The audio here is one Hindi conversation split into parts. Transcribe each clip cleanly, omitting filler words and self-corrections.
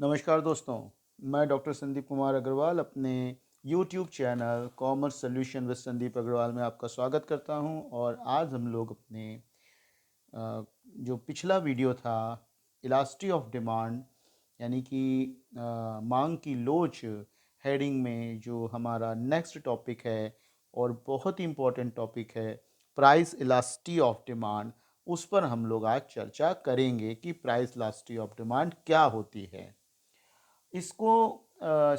नमस्कार दोस्तों, मैं डॉक्टर संदीप कुमार अग्रवाल अपने YouTube channel commerce solution with Sandeep Agrawal में आपका स्वागत करता हूं। और आज हम लोग अपने जो पिछला वीडियो था इलास्टिसिटी ऑफ डिमांड यानी कि मांग की लोच हेडिंग में जो हमारा नेक्स्ट टॉपिक है और बहुत ही इम्पोर्टेंट टॉपिक है प्राइस इलास्टिसिटी ऑफ डिमांड, उस पर हम लोग आज चर्चा करेंगे कि प्राइस इलास्टिसिटी ऑफ डिमांड क्या होती है। इसको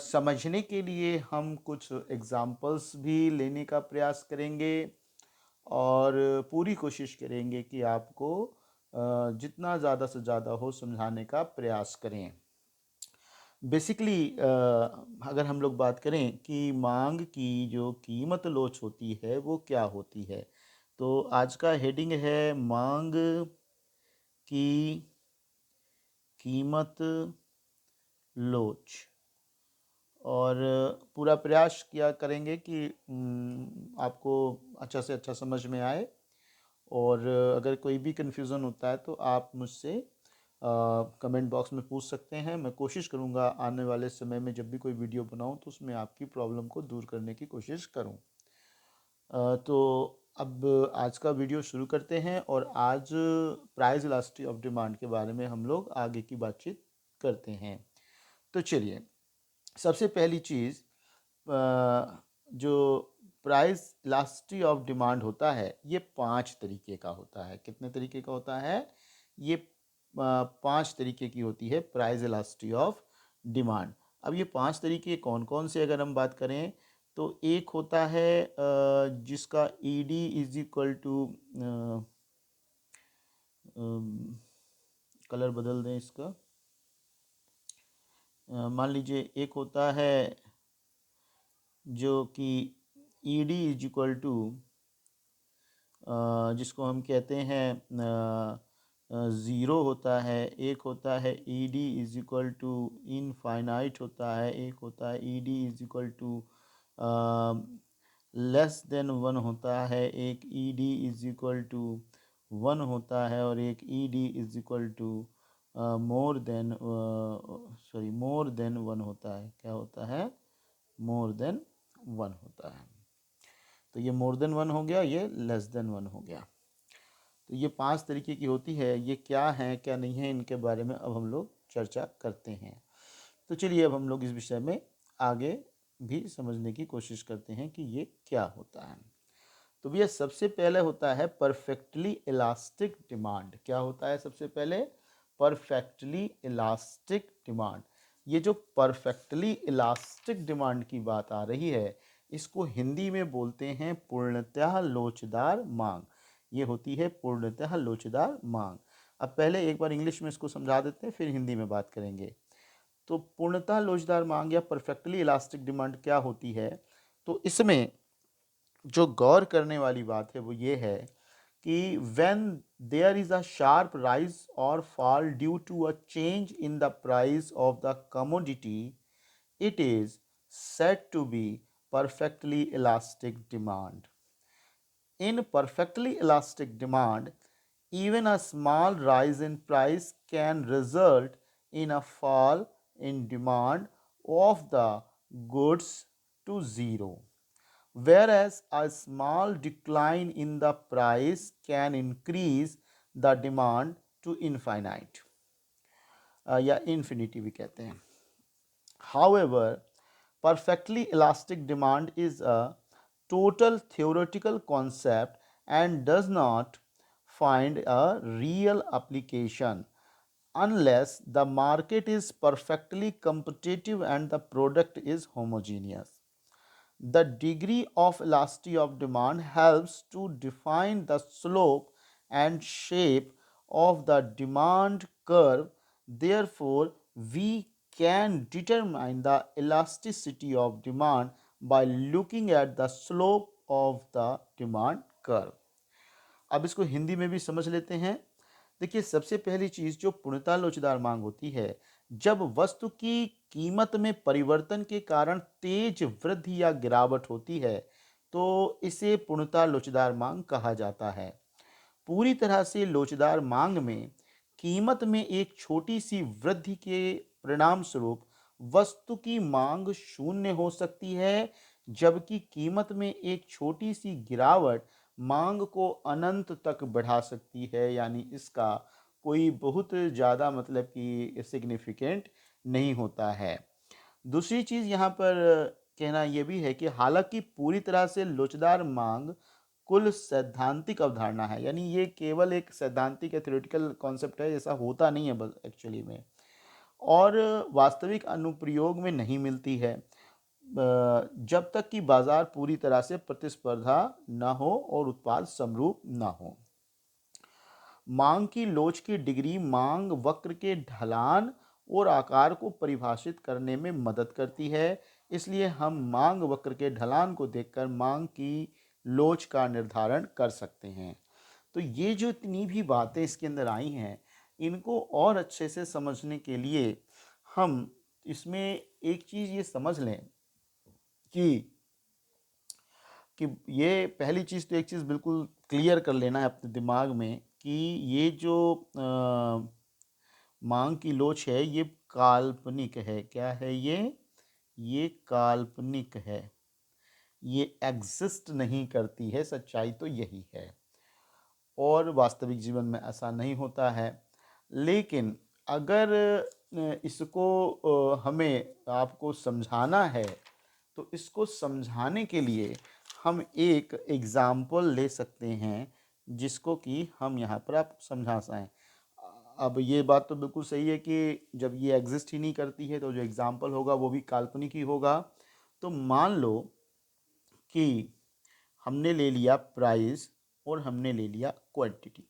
समझने के लिए हम कुछ एग्जाम्पल्स भी लेने का प्रयास करेंगे और पूरी कोशिश करेंगे कि आपको जितना ज़्यादा से ज़्यादा हो समझाने का प्रयास करें। बेसिकली अगर हम लोग बात करें कि मांग की जो कीमत लोच होती है वो क्या होती है, तो आज का हेडिंग है मांग की कीमत लोच। और पूरा प्रयास किया करेंगे कि आपको अच्छा से अच्छा समझ में आए। और अगर कोई भी कन्फ्यूज़न होता है तो आप मुझसे कमेंट बॉक्स में पूछ सकते हैं। मैं कोशिश करूंगा आने वाले समय में जब भी कोई वीडियो बनाऊं तो उसमें आपकी प्रॉब्लम को दूर करने की कोशिश करूं। तो अब आज का वीडियो शुरू करते हैं और आज प्राइस इलास्टिसिटी ऑफ डिमांड के बारे में हम लोग आगे की बातचीत करते हैं। तो चलिए, सबसे पहली चीज़ जो प्राइस इलास्टिसिटी ऑफ डिमांड होता है ये 5 तरीके का होता है। कितने तरीके का होता है? ये 5 तरीके की होती है प्राइस इलास्टिसिटी ऑफ डिमांड। अब ये 5 तरीके कौन कौन से अगर हम बात करें तो एक होता है जिसका E D is equal to, colour बदल दें इसका, मान लीजिए एक होता है जो कि E D is equal to, जिसको हम कहते हैं ज़ीरो होता है। एक होता है E D is equal to infinite होता है। एक होता है E D is equal to less than one होता है। एक E D is equal to one होता है और एक E D is equal to more than one होता है। क्या होता है? मोर देन वन होता है। तो ये मोर देन वन हो गया, ये लेस देन वन हो गया। तो ये 5 तरीके की होती है। ये क्या है क्या नहीं है इनके बारे में अब हम लोग चर्चा करते हैं। तो चलिए अब हम लोग इस विषय में आगे भी समझने की कोशिश करते हैं कि ये क्या होता है। तो भैया सबसे पहले होता है परफेक्टली इलास्टिक डिमांड। क्या होता है सबसे पहले? Perfectly elastic demand. ये जो परफेक्टली इलास्टिक डिमांड की बात आ रही है इसको हिंदी में बोलते हैं पूर्णतः लोचदार मांग। ये होती है पूर्णतः लोचदार मांग। अब पहले एक बार इंग्लिश में इसको समझा देते हैं, फिर हिंदी में बात करेंगे। तो पूर्णतः लोचदार मांग या परफेक्टली इलास्टिक डिमांड क्या होती है? तो इसमें जो गौर करने वाली बात है वो ये है कि when there is a sharp rise or fall due to a change in the price of the commodity, it is said to be perfectly elastic demand. In perfectly elastic demand, even a small rise in price can result in a fall in demand of the goods to zero, whereas a small decline in the price can increase the demand to infinite या infinity भी कहते हैं। However, perfectly elastic demand is a total theoretical concept and does not find a real application unless the market is perfectly competitive and the product is homogeneous. The degree of elasticity of demand helps to define the slope and shape of the demand curve. Therefore, we can determine the elasticity of demand by looking at the slope of the demand curve. अब इसको हिंदी में भी समझ लेते हैं। देखिए, सबसे पहली चीज़ जो पूर्णतः लोचदार मांग होती है, जब वस्तु की कीमत में परिवर्तन के कारण तेज वृद्धि या गिरावट होती है तो इसे पूर्णतः लोचदार मांग कहा जाता है। पूरी तरह से लोचदार मांग में कीमत में एक छोटी सी वृद्धि के परिणाम स्वरूप वस्तु की मांग शून्य हो सकती है, जबकि कीमत में एक छोटी सी गिरावट मांग को अनंत तक बढ़ा सकती है। यानी इसका कोई बहुत ज़्यादा मतलब कि सिग्निफिकेंट नहीं होता है। दूसरी चीज़ यहाँ पर कहना ये भी है कि हालांकि पूरी तरह से लोचदार मांग कुल सैद्धांतिक अवधारणा है, यानी ये केवल एक सैद्धांतिक या थ्योरेटिकल कॉन्सेप्ट है, ऐसा होता नहीं है बस एक्चुअली में, और वास्तविक अनुप्रयोग में नहीं मिलती है जब तक कि बाजार पूरी तरह से प्रतिस्पर्धा न हो और उत्पाद समरूप न हो। मांग की लोच की डिग्री मांग वक्र के ढलान और आकार को परिभाषित करने में मदद करती है। इसलिए हम मांग वक्र के ढलान को देखकर मांग की लोच का निर्धारण कर सकते हैं। तो ये जो इतनी भी बातें इसके अंदर आई हैं, इनको और अच्छे से समझने के लिए हम इसमें एक चीज़ ये समझ लें कि कि ये पहली चीज़ तो एक चीज़ बिल्कुल क्लियर कर लेना है अपने दिमाग में कि ये जो मांग की लोच है ये काल्पनिक है। क्या है ये काल्पनिक है, ये एग्जिस्ट नहीं करती है, सच्चाई तो यही है और वास्तविक जीवन में ऐसा नहीं होता है। लेकिन अगर इसको हमें आपको समझाना है तो इसको समझाने के लिए हम एक एग्ज़ाम्पल ले सकते हैं जिसको कि हम यहाँ पर आप समझा सकें। अब ये बात तो बिल्कुल सही है कि जब ये एग्जिस्ट ही नहीं करती है तो जो एग्ज़ाम्पल होगा वो भी काल्पनिक ही होगा। तो मान लो कि हमने ले लिया प्राइस और हमने ले लिया क्वांटिटी।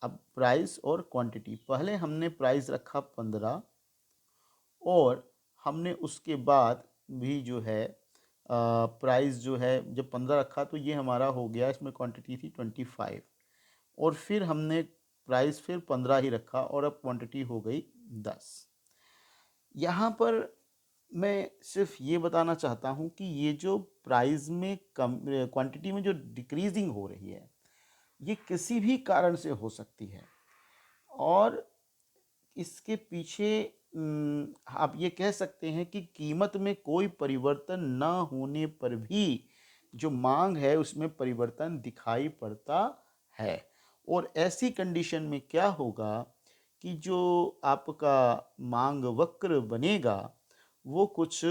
अब प्राइस और क्वांटिटी, पहले हमने प्राइस रखा 15 और हमने उसके बाद भी जो है प्राइस जो है जब 15 रखा तो ये हमारा हो गया, इसमें क्वांटिटी थी 25 और फिर हमने प्राइस फिर 15 ही रखा और अब क्वांटिटी हो गई 10। यहाँ पर मैं सिर्फ ये बताना चाहता हूँ कि ये जो प्राइस में कम क्वांटिटी में जो डिक्रीजिंग हो रही है ये किसी भी कारण से हो सकती है और इसके पीछे आप ये कह सकते हैं कि कीमत में कोई परिवर्तन न होने पर भी जो मांग है उसमें परिवर्तन दिखाई पड़ता है। और ऐसी कंडीशन में क्या होगा कि जो आपका मांग वक्र बनेगा वो कुछ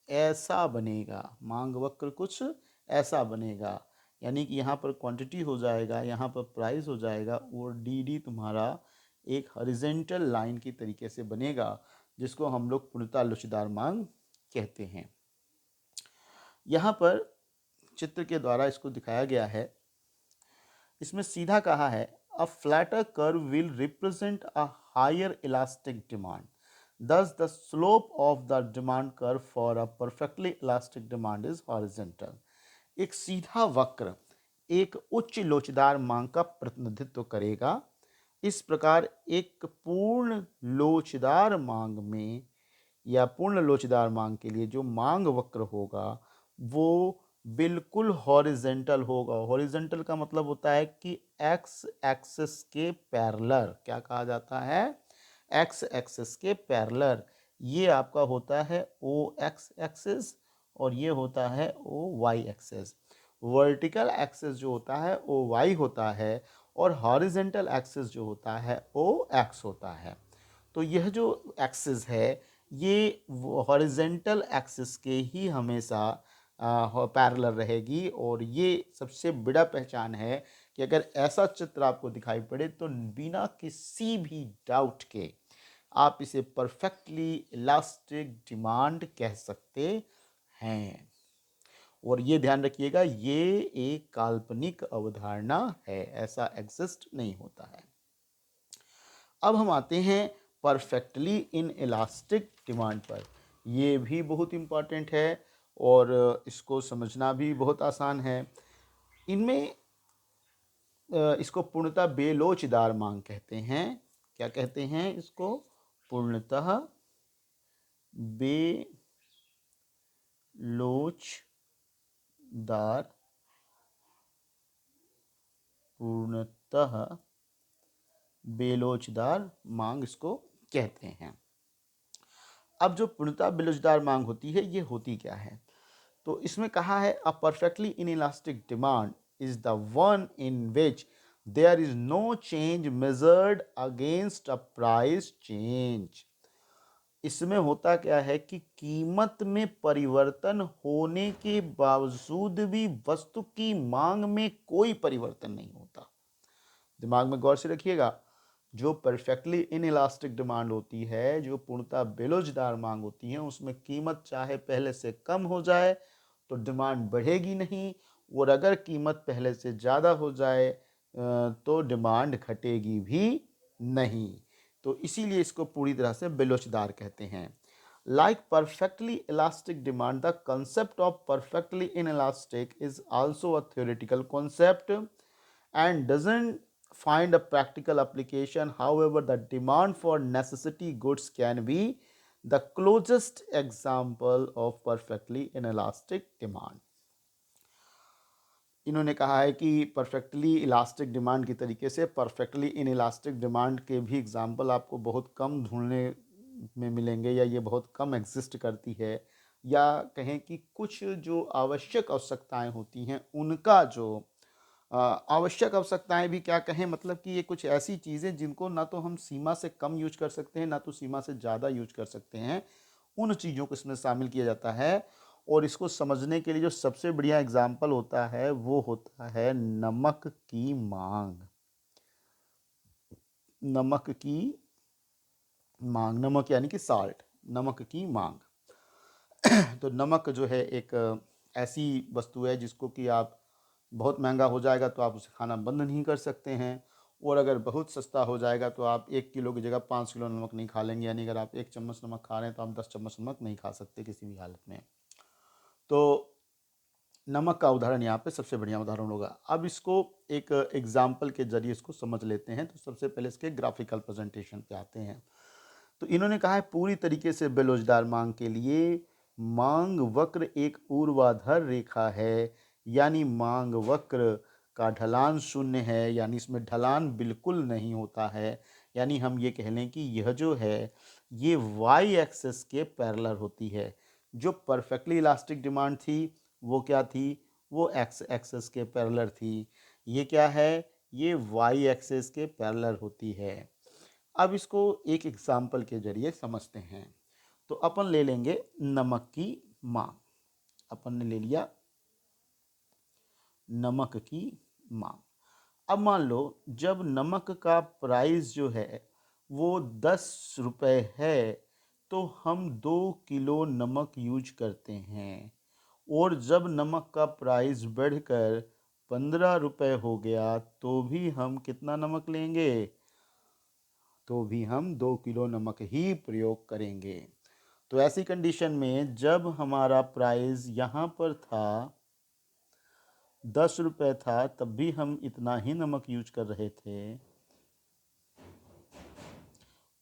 ऐसा बनेगा, मांग वक्र कुछ ऐसा बनेगा। यानी कि यहाँ पर क्वांटिटी हो जाएगा, यहाँ पर प्राइस हो जाएगा और डी डी तुम्हारा एक हॉरिजेंटल लाइन की तरीके से बनेगा जिसको हम लोग पूर्णतः लोचदार मांग कहते हैं। यहाँ पर चित्र के द्वारा इसको दिखाया गया है, इसमें सीधा कहा है a flatter curve will represent a higher elastic demand, thus the slope of the demand curve for a perfectly elastic demand is horizontal। एक सीधा वक्र एक उच्च लोचदार मांग का प्रतिनिधित्व करेगा। इस प्रकार एक पूर्ण लोचदार मांग में या पूर्ण लोचदार मांग के लिए जो मांग वक्र होगा वो बिल्कुल हॉरिजेंटल होगा। हॉरिजेंटल का मतलब होता है कि एक्स एक्सिस के पैरेलल, क्या कहा जाता है, एक्स एक्सिस के पैरेलल। ये आपका होता है ओ एक्स एक्सिस और ये होता है O Y axis. Vertical axis जो होता है ओ वाई होता है और हॉरिजेंटल एक्सिस जो होता है ओ एक्स होता है। तो यह जो एक्सिस है ये हॉरिजेंटल एक्सिस के ही हमेशा पैरेलल रहेगी और ये सबसे बड़ा पहचान है कि अगर ऐसा चित्र आपको दिखाई पड़े तो बिना किसी भी डाउट के आप इसे परफेक्टली इलास्टिक डिमांड कह सकते हैं। और ये ध्यान रखिएगा ये एक काल्पनिक अवधारणा है, ऐसा एग्जिस्ट नहीं होता है। अब हम आते हैं परफेक्टली इन इलास्टिक डिमांड पर। ये भी बहुत इम्पॉर्टेंट है और इसको समझना भी बहुत आसान है। इनमें इसको पूर्णतः बेलोचदार मांग कहते हैं। क्या कहते हैं इसको? पूर्णतः बेलोचदार, पूर्णतः बेलोचदार मांग इसको कहते हैं। अब जो पूर्णतः बेलोजदार मांग होती है ये होती क्या है? तो इसमें कहा है a perfectly inelastic demand is the one in which there is no change measured against a price change. इसमें होता क्या है कि कीमत में परिवर्तन होने के बावजूद भी वस्तु की मांग में कोई परिवर्तन नहीं होता। दिमाग में गौर से रखिएगा, जो परफेक्टली इनइलास्टिक डिमांड होती है, जो पूर्णतः बेलोजदार मांग होती है, उसमें कीमत चाहे पहले से कम हो जाए तो डिमांड बढ़ेगी नहीं, और अगर कीमत पहले से ज़्यादा हो जाए तो डिमांड घटेगी भी नहीं। तो इसीलिए इसको पूरी तरह से बेलोजदार कहते हैं। Like perfectly elastic demand, the concept of perfectly inelastic is also a theoretical concept and doesn't find a practical application. However, the demand for necessity goods can be the closest example of perfectly inelastic demand. इन्होंने कहा है कि परफेक्टली इलास्टिक डिमांड की तरीके से परफेक्टली इनइलास्टिक डिमांड के भी एग्जाम्पल आपको बहुत कम ढूंढने में मिलेंगे, या ये बहुत कम एग्जिस्ट करती है, या कहें कि कुछ जो आवश्यक आवश्यकताएं होती हैं उनका जो आवश्यक आवश्यकताएं भी क्या कहें, मतलब कि ये कुछ ऐसी चीज़ें जिनको ना तो हम सीमा से कम यूज कर सकते हैं ना तो सीमा से ज़्यादा यूज कर सकते हैं, उन चीज़ों को इसमें शामिल किया जाता है। और इसको समझने के लिए जो सबसे बढ़िया एग्जाम्पल होता है वो होता है नमक की मांग। नमक की मांग, नमक यानी कि साल्ट, नमक की मांग। तो नमक जो है एक ऐसी वस्तु है जिसको कि आप बहुत महंगा हो जाएगा तो आप उसे खाना बंद नहीं कर सकते हैं, और अगर बहुत सस्ता हो जाएगा तो आप 1 किलो की जगह 5 किलो नमक नहीं खा लेंगे, यानी अगर आप 1 चम्मच नमक खा रहे हैं तो आप 10 चम्मच नमक नहीं खा सकते किसी भी हालत में। तो नमक का उदाहरण यहाँ पे सबसे बढ़िया उदाहरण होगा। अब इसको एक एग्जाम्पल के जरिए इसको समझ लेते हैं। तो सबसे पहले इसके ग्राफिकल प्रेजेंटेशन पे आते हैं। तो इन्होंने कहा है पूरी तरीके से बेरोजगार मांग के लिए मांग वक्र एक ऊर्ध्वाधर रेखा है, यानी मांग वक्र का ढलान शून्य है, यानी इसमें ढलान बिल्कुल नहीं होता है। यानी हम ये कह लें कि यह जो है ये वाई एक्सेस के पैरेलल होती है। जो परफेक्टली इलास्टिक डिमांड थी वो क्या थी, वो एक्स एक्सेस के पैरेलल थी। ये क्या है, ये वाई एक्सेस के पैरेलल होती है। अब इसको एक एग्जाम्पल के जरिए समझते हैं। तो अपन ले लेंगे नमक की मांग। अपन ने ले लिया नमक की मांग। अब मान लो जब नमक का प्राइस जो है वो 10 रुपये है तो हम 2 किलो नमक यूज करते हैं, और जब नमक का प्राइस बढ़कर 15 रुपये हो गया तो भी हम कितना नमक लेंगे, तो भी हम 2 किलो नमक ही प्रयोग करेंगे। तो ऐसी कंडीशन में जब हमारा प्राइस यहाँ पर था 10 रुपये था तब भी हम इतना ही नमक यूज कर रहे थे,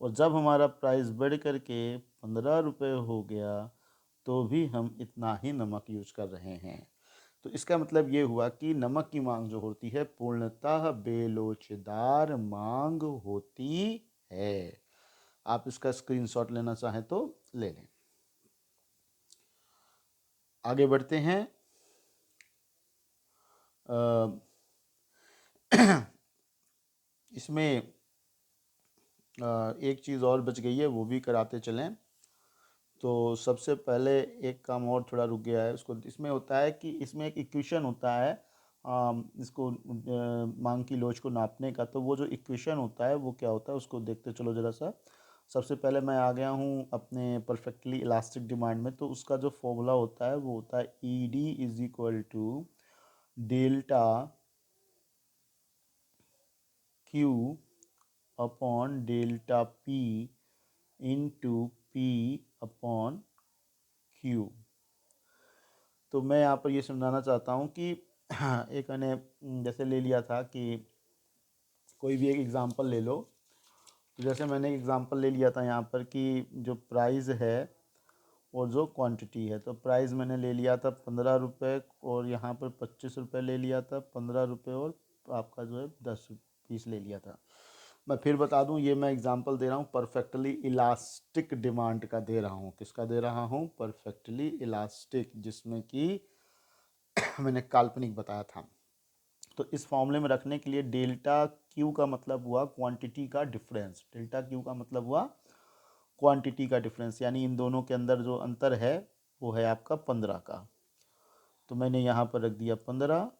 और जब हमारा प्राइस बढ़ करके 15 रुपये हो गया तो भी हम इतना ही नमक यूज कर रहे हैं। तो इसका मतलब ये हुआ कि नमक की मांग जो होती है पूर्णतः बेलोचदार मांग होती है। आप इसका स्क्रीनशॉट लेना चाहें तो ले लें। आगे बढ़ते हैं। इसमें एक चीज़ और बच गई है, वो भी कराते चलें। तो सबसे पहले एक काम और थोड़ा रुक गया है उसको, इसमें होता है कि इसमें एक इक्वेशन होता है इसको मांग की लोच को नापने का। तो वो जो इक्वेशन होता है वो क्या होता है उसको देखते चलो ज़रा सा। सबसे पहले मैं आ गया हूँ अपने परफेक्टली इलास्टिक डिमांड में। तो उसका जो फॉर्मूला होता है वो होता है E D is equal to delta Q upon delta P into P upon Q. तो मैं यहाँ पर ये समझाना चाहता हूँ कि एक मैंने जैसे ले लिया था कि कोई भी एक एग्ज़ाम्पल ले लो। तो जैसे मैंने एग्ज़ाम्पल ले लिया था यहाँ पर कि जो प्राइस है और जो क्वांटिटी है। तो प्राइस मैंने ले लिया था 15 रुपये, और यहाँ पर 25 रुपये ले लिया था, 15 रुपये और आपका जो है 10 पीस ले लिया था। मैं फिर बता दूं, ये मैं एग्जांपल दे रहा हूँ परफेक्टली इलास्टिक डिमांड का दे रहा हूँ। किसका दे रहा हूँ? परफेक्टली इलास्टिक, जिसमें कि मैंने काल्पनिक बताया था। तो इस फॉर्मूले में रखने के लिए डेल्टा क्यू का मतलब हुआ क्वांटिटी का डिफरेंस। डेल्टा क्यू का मतलब हुआ क्वांटिटी का डिफरेंस, यानी इन दोनों के अंदर जो अंतर है वो है आपका 15 का। तो मैंने यहाँ पर रख दिया 15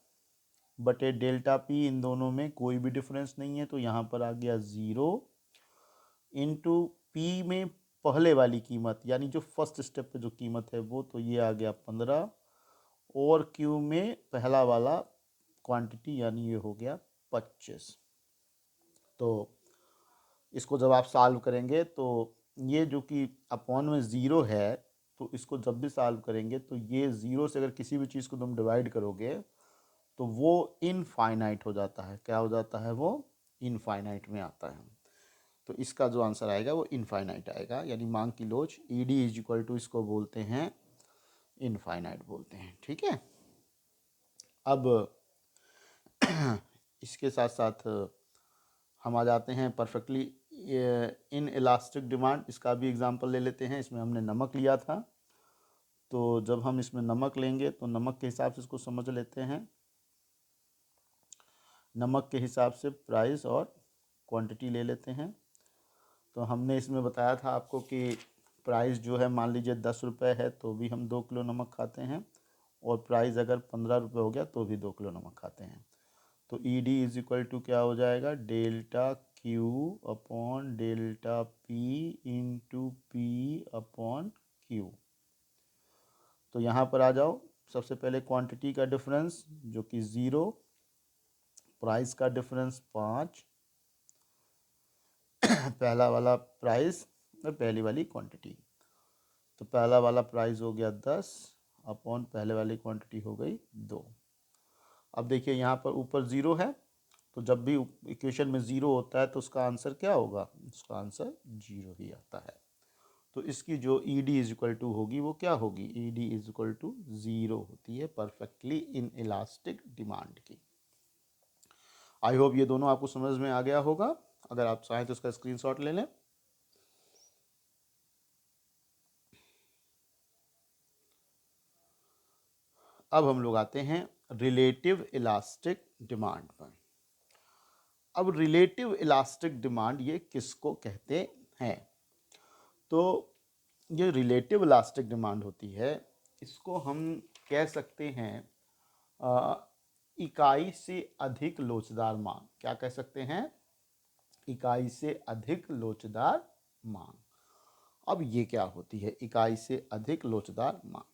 बटे डेल्टा पी, इन दोनों में कोई भी डिफरेंस नहीं है तो यहाँ पर आ गया 0 इंटू पी में पहले वाली कीमत, यानी जो फर्स्ट स्टेप पे जो कीमत है वो, तो ये आ गया 15, और क्यू में पहला वाला क्वांटिटी यानी ये हो गया 25। तो इसको जब आप सॉल्व करेंगे तो ये जो कि अपॉन में ज़ीरो है, तो इसको जब भी सॉल्व करेंगे तो ये ज़ीरो से अगर किसी भी चीज़ को तुम डिवाइड करोगे तो वो इनफाइनाइट हो जाता है। क्या हो जाता है? वो इनफाइनाइट में आता है। तो इसका जो आंसर आएगा वो इनफाइनाइट आएगा, यानी मांग की लोच E D is equal to इसको बोलते हैं इनफाइनाइट बोलते हैं। ठीक है। अब इसके साथ साथ हम आ जाते हैं परफेक्टली इन इलास्टिक डिमांड। इसका भी एग्जांपल ले लेते हैं। इसमें हमने नमक लिया था, तो जब हम इसमें नमक लेंगे तो नमक के हिसाब से इसको समझ लेते हैं। नमक के हिसाब से प्राइस और क्वांटिटी ले लेते हैं। तो हमने इसमें बताया था आपको कि प्राइस जो है मान लीजिए 10 रुपये है तो भी हम 2 किलो नमक खाते हैं, और प्राइस अगर 15 रुपये हो गया तो भी 2 किलो नमक खाते हैं। तो E D is equal to क्या हो जाएगा? Delta Q upon delta P into P upon Q. तो यहाँ पर आ जाओ। सबसे पहले क्वांटिटी का डिफरेंस जो कि 0, प्राइस का डिफरेंस 5, पहला वाला प्राइस और पहली वाली क्वांटिटी। तो पहला वाला प्राइस हो गया 10 अपॉन पहले वाली क्वांटिटी हो गई 2। अब देखिए यहाँ पर ऊपर 0 है, तो जब भी इक्वेशन में 0 होता है तो उसका आंसर क्या होगा? उसका आंसर 0 ही आता है। तो इसकी जो E D is equal to होगी वो क्या होगी? E D is equal to 0 होती है परफेक्टली इन इलास्टिक डिमांड की। आई होप ये दोनों आपको समझ में आ गया होगा। अगर आप चाहें तो इसका स्क्रीनशॉट ले लें। अब हम लोग आते हैं रिलेटिव इलास्टिक डिमांड पर। अब रिलेटिव इलास्टिक डिमांड ये किसको कहते हैं? तो ये रिलेटिव इलास्टिक डिमांड होती है, इसको हम कह सकते हैं इकाई से अधिक लोचदार मांग। क्या कह सकते हैं? इकाई से अधिक लोचदार मांग। अब ये क्या होती है इकाई से अधिक लोचदार मांग?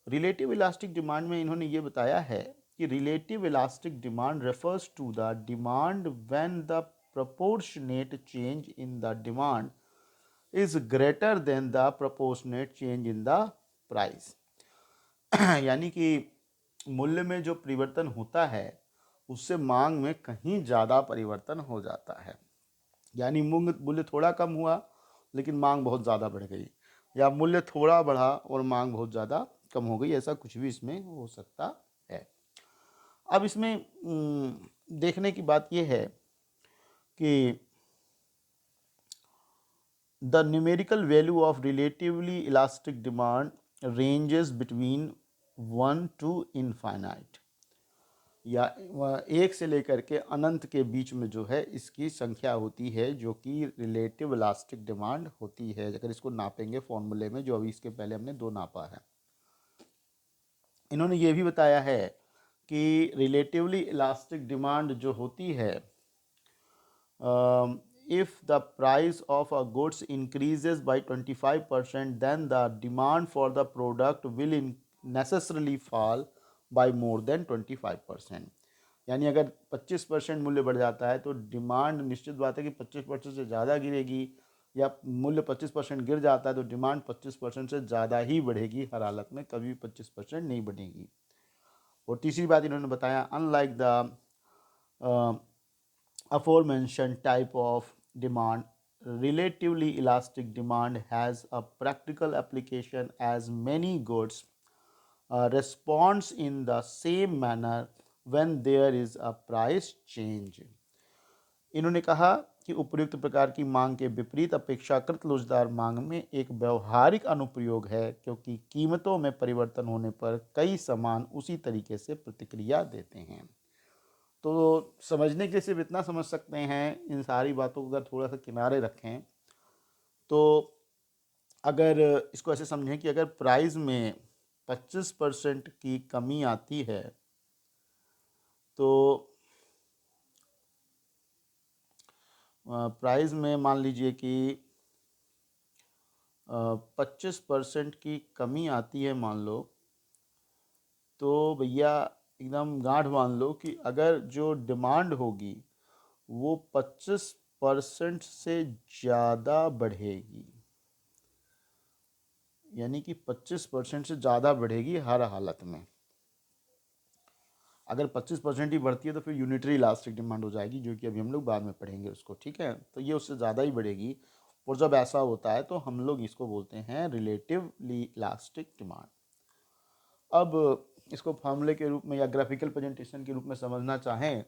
रिलेटिव इलास्टिक डिमांड में इन्होंने ये बताया है कि relative elastic demand refers to the demand when the proportionate change in the demand is greater than the proportionate change in the price। यानी कि मूल्य में जो परिवर्तन होता है उससे मांग में कहीं ज़्यादा परिवर्तन हो जाता है। यानी मूल्य थोड़ा कम हुआ लेकिन मांग बहुत ज़्यादा बढ़ गई, या मूल्य थोड़ा बढ़ा और मांग बहुत ज़्यादा कम हो गई, ऐसा कुछ भी इसमें हो सकता है। अब इसमें देखने की बात यह है कि the numerical value of relatively elastic demand ranges between 1 to infinite, या 1 से लेकर के अनंत के बीच में जो है इसकी संख्या होती है जो कि रिलेटिव इलास्टिक डिमांड होती है। अगर इसको नापेंगे फॉर्मूले में, जो अभी इसके पहले हमने 2 नापा है। इन्होंने ये भी बताया है कि रिलेटिवली इलास्टिक डिमांड जो होती है, if the price of a goods increases by 25%, then the demand for the product will necessarily fall by more than 25%। यानी अगर 25% मूल्य बढ़ जाता है तो डिमांड निश्चित बात है कि 25% से ज़्यादा गिरेगी, या मूल्य 25% गिर जाता है तो डिमांड 25% से ज़्यादा ही बढ़ेगी। हर हालत में कभी 25% नहीं बढ़ेगी। और तीसरी बात इन्होंने बताया, unlike the aforementioned type of demand, relatively elastic demand has a practical application as many goods responds in the same manner when there is a price change। इन्होंने कहा कि उपर्युक्त प्रकार की मांग के विपरीत अपेक्षाकृत लोचदार मांग में एक व्यवहारिक अनुप्रयोग है, क्योंकि कीमतों में परिवर्तन होने पर कई सामान उसी तरीके से प्रतिक्रिया देते हैं। तो समझने के लिए सिर्फ इतना समझ सकते हैं, इन सारी बातों को अगर थोड़ा सा किनारे रखें तो अगर इसको ऐसे समझें कि अगर प्राइस में 25% की कमी आती है तो प्राइस में मान लीजिए कि 25% की कमी आती है मान लो, तो भैया एकदम गांठ बांध लो कि अगर जो डिमांड होगी वो 25% से ज़्यादा बढ़ेगी, यानी कि 25% से ज़्यादा बढ़ेगी हर हालत में। अगर 25% ही बढ़ती है तो फिर यूनिटरी इलास्टिक डिमांड हो जाएगी, जो कि अभी हम लोग बाद में पढ़ेंगे उसको, ठीक है। तो ये उससे ज़्यादा ही बढ़ेगी, और जब ऐसा होता है तो हम लोग इसको बोलते हैं रिलेटिवली इलास्टिक डिमांड। अब इसको फार्मूले के रूप में या ग्राफिकल प्रेजेंटेशन के रूप में समझना चाहें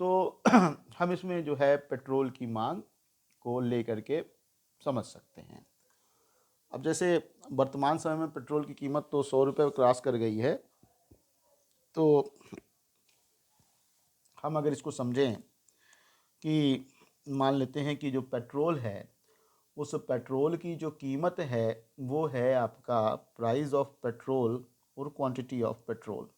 तो हम इसमें जो है पेट्रोल की मांग को लेकर के समझ सकते हैं। अब जैसे वर्तमान समय में पेट्रोल की कीमत तो 100 रुपये क्रॉस कर गई है, तो हम अगर इसको समझें कि मान लेते हैं कि जो पेट्रोल है उस पेट्रोल की जो कीमत है वो है आपका प्राइस ऑफ पेट्रोल और क्वांटिटी ऑफ पेट्रोल।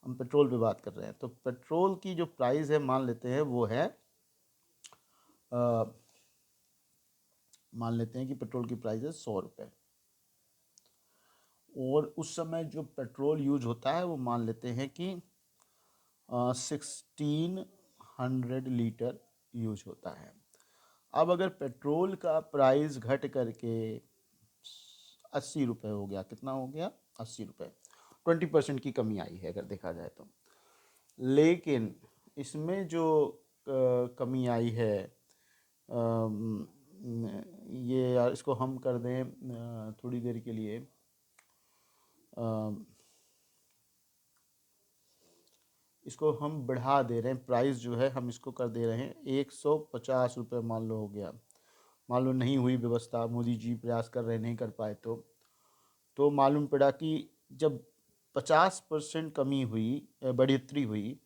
हम पेट्रोल पे बात कर रहे हैं, तो पेट्रोल की जो प्राइस है मान लेते हैं वो है मान लेते हैं कि पेट्रोल की प्राइस है 100 रुपये, और उस समय जो पेट्रोल यूज होता है वो मान लेते हैं कि 1600 लीटर यूज होता है। अब अगर पेट्रोल का प्राइस घट करके 80 रुपये हो गया, कितना हो गया 80 रुपये, 20% की कमी आई है अगर देखा जाए तो। लेकिन इसमें जो कमी आई है, ये यार इसको हम कर दें थोड़ी देर के लिए, इसको हम बढ़ा दे रहे हैं, प्राइस जो है हम इसको कर दे रहे हैं 150 रुपये मान लो हो गया। मान लो नहीं हुई व्यवस्था, मोदी जी प्रयास कर रहे नहीं कर पाए, तो मालूम पड़ा कि जब 50% कमी हुई, बढ़ोतरी हुई,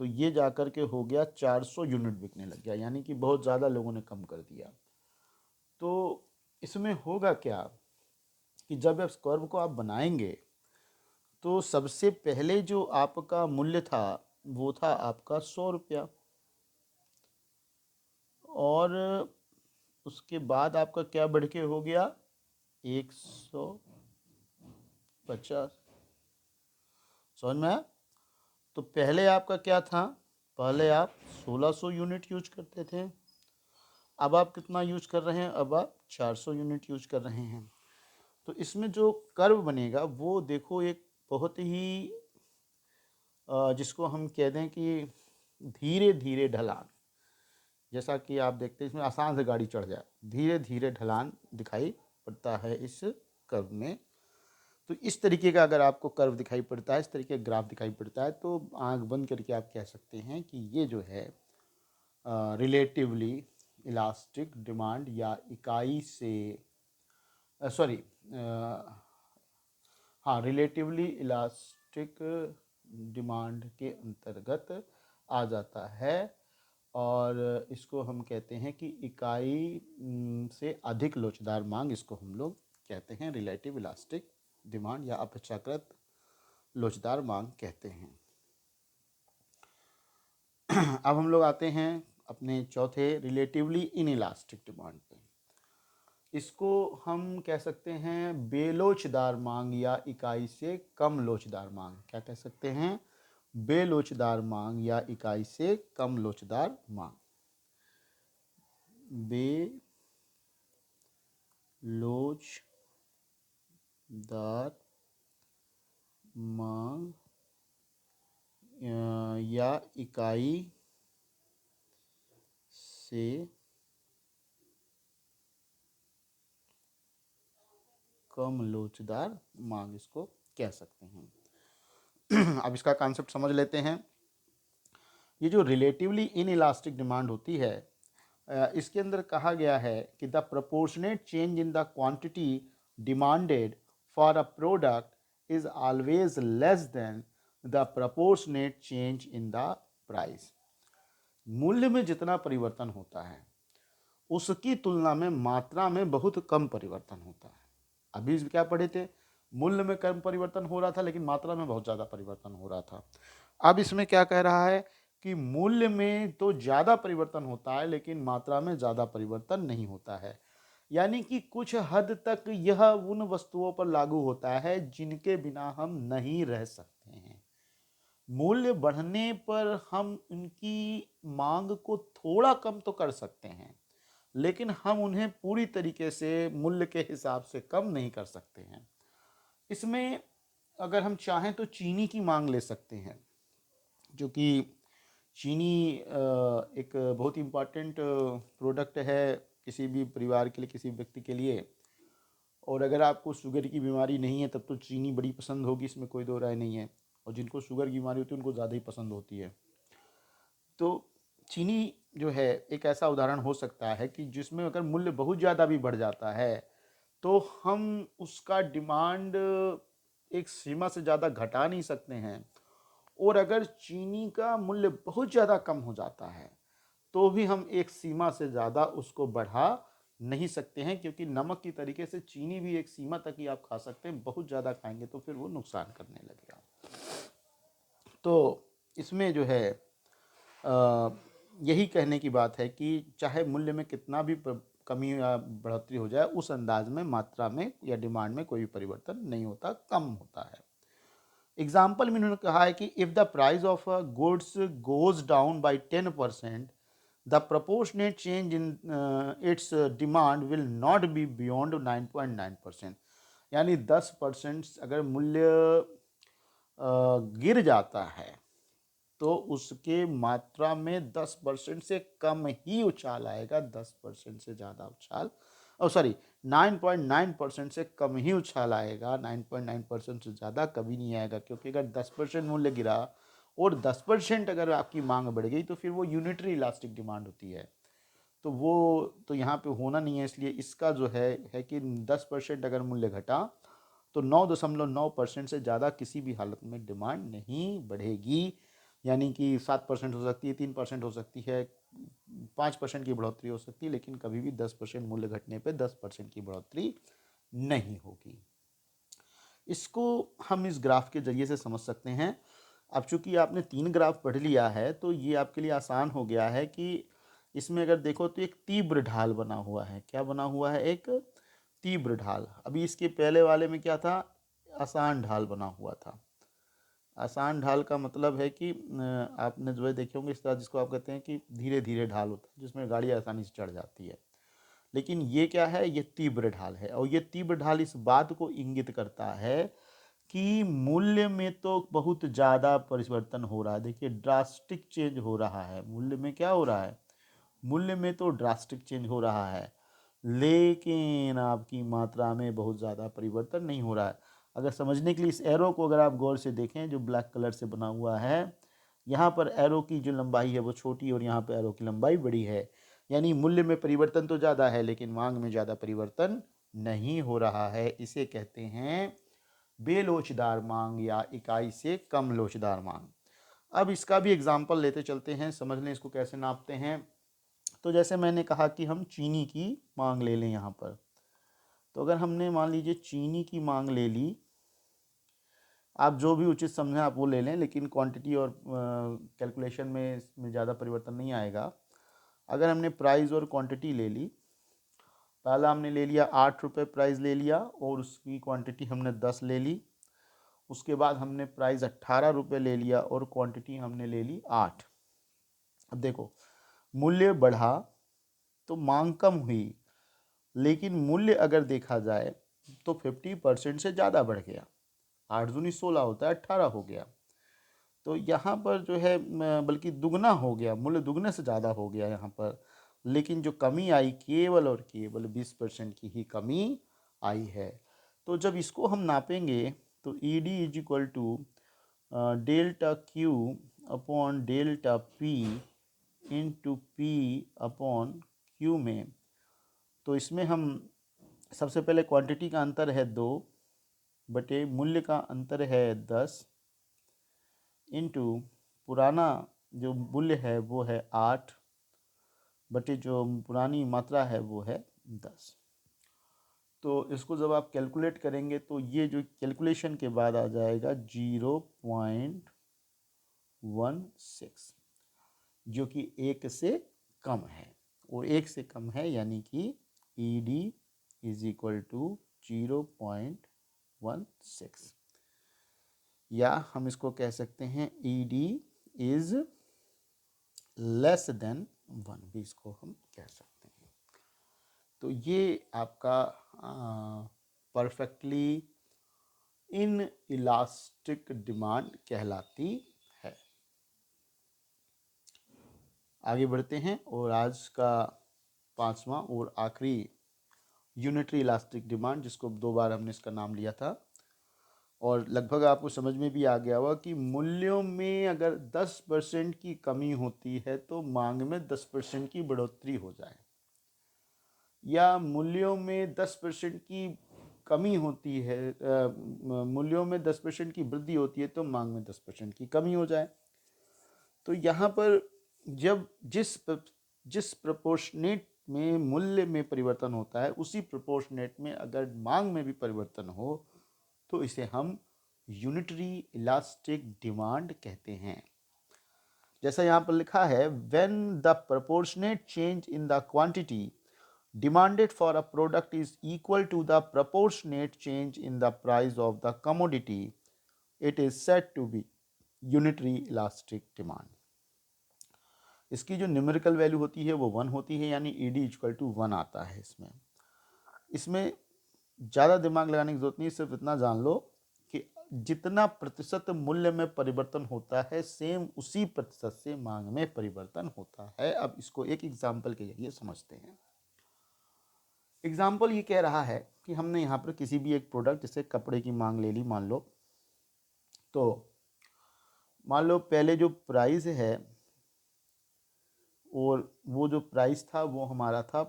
तो ये जाकर के हो गया 400 यूनिट बिकने लग गया, यानी कि बहुत ज़्यादा लोगों ने कम कर दिया। तो इसमें होगा क्या कि जब इस कर्व को आप बनाएंगे तो सबसे पहले जो आपका मूल्य था वो था आपका 100 रुपया, और उसके बाद आपका क्या बढ़ के हो गया 150। समझ में आया? तो पहले आपका क्या था, पहले आप 1600 यूनिट यूज करते थे, अब आप कितना यूज कर रहे हैं, अब आप 400 यूनिट यूज कर रहे हैं। तो इसमें जो कर्व बनेगा वो देखो एक बहुत ही जिसको हम कह दें कि धीरे धीरे ढलान, जैसा कि आप देखते हैं इसमें आसान से गाड़ी चढ़ जाए, धीरे धीरे ढलान दिखाई पड़ता है इस कर्व में। तो इस तरीके का अगर आपको कर्व दिखाई पड़ता है, इस तरीके का ग्राफ दिखाई पड़ता है, तो आंख बंद करके आप कह सकते हैं कि ये जो है रिलेटिवली इलास्टिक डिमांड या इकाई से सॉरी हाँ रिलेटिवली इलास्टिक डिमांड के अंतर्गत आ जाता है, और इसको हम कहते हैं कि इकाई से अधिक लोचदार मांग, इसको हम लोग कहते हैं रिलेटिव इलास्टिक डिमांड या अपेक्षाकृत लोचदार मांग कहते हैं। अब हम लोग आते हैं अपने चौथे रिलेटिवली इनइलास्टिक डिमांड पे। इसको हम कह सकते हैं बेलोचदार मांग या इकाई से कम लोचदार मांग। क्या कह सकते हैं? बेलोचदार मांग या इकाई से कम लोचदार मांग। बेलोचदार मांग या इकाई से कम लोचदार मांग, इसको कह सकते हैं। अब इसका कॉन्सेप्ट समझ लेते हैं ये जो रिलेटिवली इनइलास्टिक डिमांड होती है, इसके अंदर कहा गया है कि the proportionate change in the quantity demanded for a product is always less than the proportionate change in the price. मूल्य में जितना परिवर्तन होता है उसकी तुलना में मात्रा में बहुत कम परिवर्तन होता है। अभी क्या पढ़े थे, मूल्य में कम परिवर्तन हो रहा था लेकिन मात्रा में बहुत ज़्यादा परिवर्तन हो रहा था। अब इसमें क्या कह रहा है कि मूल्य में तो ज़्यादा परिवर्तन होता है लेकिन मात्रा में ज़्यादा परिवर्तन नहीं होता है। यानी कि कुछ हद तक यह उन वस्तुओं पर लागू होता है जिनके बिना हम नहीं रह सकते हैं। मूल्य बढ़ने पर हम उनकी मांग को थोड़ा कम तो कर सकते हैं लेकिन हम उन्हें पूरी तरीके से मूल्य के हिसाब से कम नहीं कर सकते हैं। इसमें अगर हम चाहें तो चीनी की मांग ले सकते हैं, जो कि चीनी एक बहुत इम्पॉर्टेंट प्रोडक्ट है किसी भी परिवार के लिए, किसी व्यक्ति के लिए। और अगर आपको शुगर की बीमारी नहीं है तब तो चीनी बड़ी पसंद होगी, इसमें कोई दो राय नहीं है। और जिनको शुगर की बीमारी होती है उनको ज़्यादा ही पसंद होती है। तो चीनी जो है एक ऐसा उदाहरण हो सकता है कि जिसमें अगर मूल्य बहुत ज़्यादा भी बढ़ जाता है तो हम उसका डिमांड एक सीमा से ज़्यादा घटा नहीं सकते हैं। और अगर चीनी का मूल्य बहुत ज़्यादा कम हो जाता है तो भी हम एक सीमा से ज़्यादा उसको बढ़ा नहीं सकते हैं, क्योंकि नमक की तरीके से चीनी भी एक सीमा तक ही आप खा सकते हैं। बहुत ज़्यादा खाएंगे तो फिर वो नुकसान करने लगेगा। तो इसमें जो है यही कहने की बात है कि चाहे मूल्य में कितना भी कमी या बढ़ोतरी हो जाए, उस अंदाज में मात्रा में या डिमांड में कोई भी परिवर्तन नहीं होता, कम होता है। एग्जाम्पल में उन्होंने कहा है कि if the price of a goods goes down by 10%, the proportionate change in its demand will not be beyond 9.9%। यानी 10% अगर मूल्य गिर जाता है तो उसके मात्रा में 10% से कम ही उछाल आएगा। 10% से ज़्यादा उछाल, और सॉरी 9.9% से कम ही उछाल आएगा। 9.9% से ज़्यादा कभी नहीं आएगा, क्योंकि अगर 10% मूल्य गिरा और 10% अगर आपकी मांग बढ़ गई तो फिर वो यूनिटरी इलास्टिक डिमांड होती है। तो वो तो यहाँ पे होना नहीं है। इसलिए इसका जो है कि 10% अगर मूल्य घटा तो 9.9% से ज़्यादा किसी भी हालत में डिमांड नहीं बढ़ेगी। यानी कि 7% हो सकती है, 3% हो सकती है, 5% की बढ़ोतरी हो सकती है, लेकिन कभी भी 10% मूल्य घटने पे 10% की बढ़ोतरी नहीं होगी। इसको हम इस ग्राफ के जरिए से समझ सकते हैं। अब चूंकि आपने 3 ग्राफ पढ़ लिया है तो ये आपके लिए आसान हो गया है कि इसमें अगर देखो तो एक तीव्र ढाल बना हुआ है। क्या बना हुआ है? एक तीव्र ढाल। अभी इसके पहले वाले में क्या था? आसान ढाल बना हुआ था। आसान ढाल का मतलब है कि आपने जो है देखे होंगे इस तरह, जिसको आप कहते हैं कि धीरे धीरे ढाल होता है जिसमें गाड़ी आसानी से चढ़ जाती है। लेकिन ये क्या है? ये तीव्र ढाल है। और ये तीव्र ढाल इस बात को इंगित करता है कि मूल्य में तो बहुत ज़्यादा परिवर्तन हो रहा है। देखिए ड्रास्टिक चेंज हो रहा है। मूल्य में क्या हो रहा है? मूल्य में तो ड्रास्टिक चेंज हो रहा है, लेकिन आपकी मात्रा में बहुत ज़्यादा परिवर्तन नहीं हो रहा है। अगर समझने के लिए इस एरो को अगर आप गौर से देखें जो ब्लैक कलर से बना हुआ है, यहाँ पर एरो की जो लंबाई है वो छोटी और यहाँ पर एरो की लंबाई बड़ी है। यानी मूल्य में परिवर्तन तो ज़्यादा है लेकिन मांग में ज़्यादा परिवर्तन नहीं हो रहा है। इसे कहते हैं बेलोचदार मांग या इकाई से कम लोचदार मांग। अब इसका भी एग्जाम्पल लेते चलते हैं, समझ लें इसको कैसे नापते हैं। तो जैसे मैंने कहा कि हम चीनी की मांग ले लें यहाँ पर। तो अगर हमने मान लीजिए चीनी की मांग ले ली, आप जो भी उचित समझें आप वो ले लें, लेकिन क्वांटिटी और कैलकुलेशन में इसमें ज़्यादा परिवर्तन नहीं आएगा। अगर हमने प्राइस और क्वांटिटी ले ली, पहला हमने ले लिया 8 रुपये प्राइस ले लिया और उसकी क्वांटिटी हमने 10 ले ली। उसके बाद हमने प्राइस 18 रुपये ले लिया और क्वांटिटी हमने ले ली 8। अब देखो मूल्य बढ़ा तो मांग कम हुई, लेकिन मूल्य अगर देखा जाए तो 50% से ज़्यादा बढ़ गया। 8 दूनी 16 होता है, 18 हो गया। तो यहाँ पर जो है बल्कि दुगना हो गया, मूल्य दुगने से ज़्यादा हो गया यहाँ पर। लेकिन जो कमी आई केवल और केवल 20% की ही कमी आई है। तो जब इसको हम नापेंगे तो E D is equal to delta Q upon delta P into P upon Q में, तो इसमें हम सबसे पहले क्वांटिटी का अंतर है 2 बटे मूल्य का अंतर है 10 इंटू पुराना जो मूल्य है वो है 8 बटे जो पुरानी मात्रा है वो है 10। तो इसको जब आप कैलकुलेट करेंगे तो ये जो कैलकुलेशन के बाद आ जाएगा 0.16, जो कि 1 से कम है, और 1 से कम है यानी कि ED इज इक्वल टू 0.16, या हम इसको कह सकते हैं ED इज लेस देन 1 भी इसको हम कह सकते हैं। तो ये आपका परफेक्टली इन इलास्टिक डिमांड कहलाती है। आगे बढ़ते हैं और आज का 5वां और आखिरी यूनिटरी इलास्टिक डिमांड, जिसको 2 बार हमने इसका नाम लिया था, और लगभग आपको समझ में भी आ गया होगा कि मूल्यों में अगर 10% की कमी होती है तो मांग में 10% की बढ़ोतरी हो जाए, या मूल्यों में 10% की कमी होती है, मूल्यों में 10% की वृद्धि होती है तो मांग में 10% की कमी हो जाए। तो यहाँ पर जब जिस प्रोपोर्शनेट में मूल्य में परिवर्तन होता है उसी प्रोपोर्शनेट में अगर मांग में भी परिवर्तन हो तो इसे हम यूनिटरी इलास्टिक डिमांड कहते हैं। जैसा यहाँ पर लिखा है, when the proportionate change in the quantity demanded for a product is equal to the proportionate change in the price of the commodity, it is said to be unitary elastic demand. इसकी जो न्यूमेरिकल वैल्यू होती है वो 1 होती है, यानी ED इक्वल टू 1 आता है। इसमें ज़्यादा दिमाग लगाने की जरूरत नहीं, सिर्फ इतना जान लो कि जितना प्रतिशत मूल्य में परिवर्तन होता है सेम उसी प्रतिशत से मांग में परिवर्तन होता है। अब इसको एक एग्जाम्पल के जरिए समझते हैं। एग्जाम्पल ये कह रहा है कि हमने यहाँ पर किसी भी एक प्रोडक्ट, जैसे कपड़े की मांग ले ली मान लो, तो मान लो पहले जो प्राइस है और वो जो प्राइस था वो हमारा था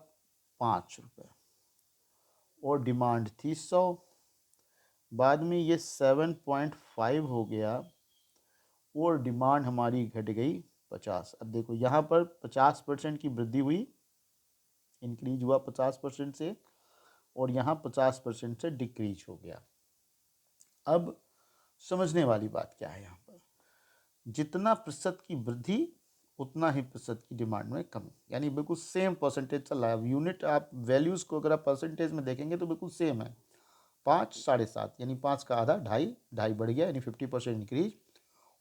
5 रुपये और डिमांड थी 100, बाद में ये 7.5 हो गया और डिमांड हमारी घट गई 50। अब देखो यहाँ पर 50% की वृद्धि हुई, इंक्रीज हुआ 50% से, और यहाँ 50% से डिक्रीज हो गया। अब समझने वाली बात क्या है, यहाँ पर जितना प्रतिशत की वृद्धि उतना ही प्रतिशत की डिमांड में कमी, यानी बिल्कुल सेम परसेंटेज चल रहा है। यूनिट आप वैल्यूज़ को अगर आप परसेंटेज में देखेंगे तो बिल्कुल सेम है, 5 7.5, यानी 5 का आधा 2.5 बढ़ गया यानी 50% इंक्रीज,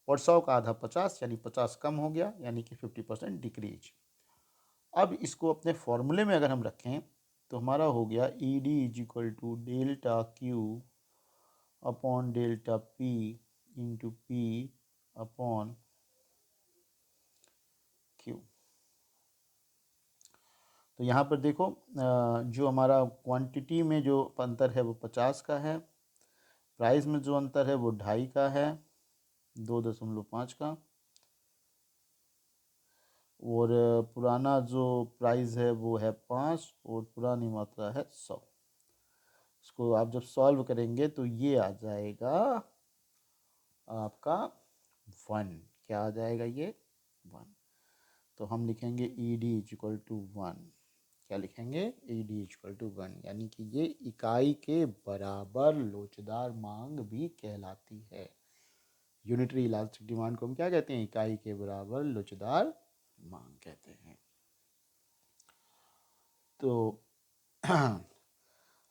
और 100 का आधा 50 यानी 50 कम हो गया यानी कि 50% डिक्रीज। अब इसको अपने फॉर्मूले में अगर हम रखें तो हमारा हो गया ED is equal to delta Q upon delta P into P upon Q. तो यहाँ पर देखो जो हमारा क्वांटिटी में जो अंतर है वो 50 का है, प्राइस में जो अंतर है वो 2.5 का है, 2.5 का, और पुराना जो प्राइस है वो है 5 और पुरानी मात्रा है 100। इसको आप जब सॉल्व करेंगे तो ये आ जाएगा आपका 1। क्या आ जाएगा ये 1। तो हम लिखेंगे ED इज इक्वल टू 1। क्या लिखेंगे ED इज इक्वल टू 1, यानी कि ये इकाई के बराबर लोचदार मांग भी कहलाती है। यूनिटरी इलास्टिक डिमांड को हम क्या कहते हैं, इकाई के बराबर लोचदार मांग कहते हैं। तो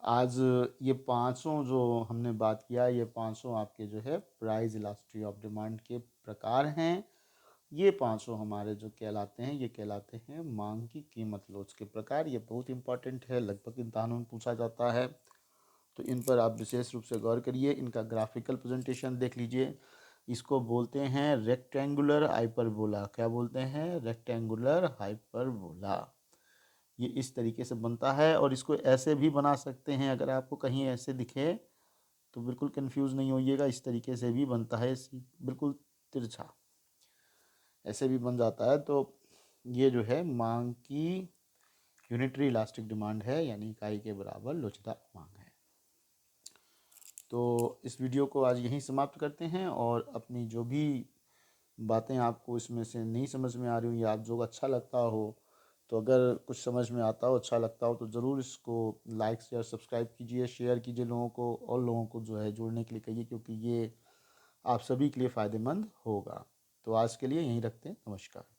आज ये 500 जो हमने बात किया, ये 500 आपके जो है प्राइस इलास्टिसिटी ऑफ डिमांड के प्रकार हैं। ये 500 हमारे जो कहलाते हैं ये कहलाते हैं मांग की कीमत लोच के प्रकार। ये बहुत इंपॉर्टेंट है, लगभग इम्तहानों में पूछा जाता है, तो इन पर आप विशेष रूप से गौर करिए। इनका ग्राफिकल प्रेजेंटेशन देख लीजिए। इसको बोलते हैं रेक्टेंगुलर हाइपरबोला। क्या बोलते हैं, रेक्टेंगुलर हाइपरबोला। ये इस तरीके से बनता है, और इसको ऐसे भी बना सकते हैं, अगर आपको कहीं ऐसे दिखे तो बिल्कुल कंफ्यूज नहीं होइएगा, इस तरीके से भी बनता है, बिल्कुल तिरछा। ऐसे भी बन जाता है। तो ये जो है मांग की यूनिटरी इलास्टिक डिमांड है, यानी इकाई के बराबर लोचदार मांग है। तो इस वीडियो को आज यहीं समाप्त करते हैं, और अपनी जो भी बातें आपको इसमें से नहीं समझ में आ रही हो या आप जो अच्छा लगता हो, तो अगर कुछ समझ में आता हो, अच्छा लगता हो, तो ज़रूर इसको लाइक शेयर सब्सक्राइब कीजिए, शेयर कीजिए लोगों को, और लोगों को जो है जुड़ने के लिए कहिए, क्योंकि ये आप सभी के लिए फ़ायदेमंद होगा। तो आज के लिए यहीं रखते हैं। नमस्कार।